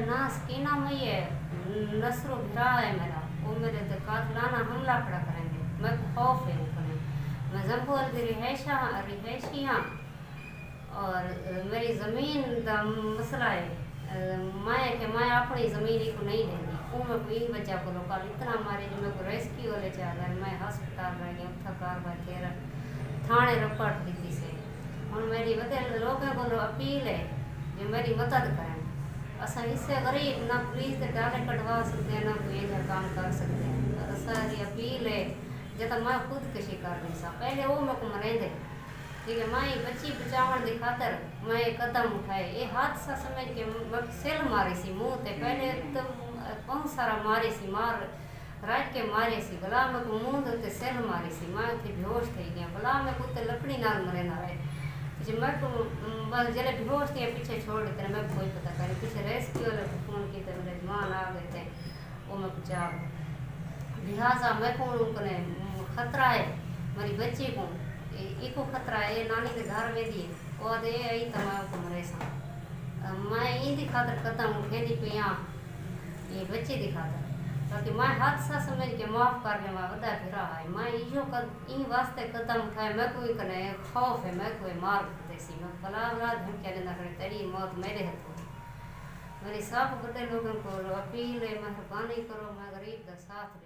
ना सकीना मई है, नसरो भरा है मेरा, वो मेरे तो कातलाना हमला खड़ा करेंगे, मैं खौफ है ऊपर। मैं जम्बूल की रिहायशी हाँ, और मेरी ज़मीन का मसला है। मैं अपनी ज़मीन को नहीं देंगी, वो मैं कोई बच्चा को लोग इतना मारे जो मैं को रेस्क्यू वाले चाह मैं हस्पताल रह गई थकार बैठे थाने रपट दी से। और मेरी बदल लोगों को अपील है जो मेरी मदद करें। असा इससे गरीब ना पुलिस के डाले कटवा सकते हैं, ना कोई ऐसा काम कर सकते हैं। सारी अपील है जब मैं खुद के शिकार नहीं सा पहले वो मैं को मरेंदे, ठीक है। माई बच्ची बचावन की खातर मैं कदम उठाए, ये हादसा समझ के मैं सेल मारी सी मुँह ते, पहले तो बहुत सारा मारी सी मार रात के मारे सी भला मैं को मुँह ते सेल मारी सी, मैं थी बेहोश थी गया भला मैं को लकड़ी नाल मरे ना रहे। पीछे मैं को बस जले बेहोश थी पीछे छोड़ देते, मैं कोई पता करे पीछे रेस्क्यू वाले को फोन किए थे, मेरे जवान आ गए थे, वो मैं बचा। लिहाजा मैं को खतरा है मेरी बच्ची को, इको खतरा है। नानी के घर में दिए वो दे आई तमाम को मरे सा, मैं इनकी खातर कदम उठे दी पे ये बच्चे की खातर, ताकि मैं हादसा समझ के माफ़ करने में वदा फिरा है। मैं इो इन वास्ते कदम उठाए, मैं कोई कने खौफ है, मैं कोई मार देसी मैं भला भला धमकिया देना करे तेरी मौत मेरे हाथों। मेरी सब बड़े लोगों को अपील है, मेहरबानी करो, मैं गरीब का साथ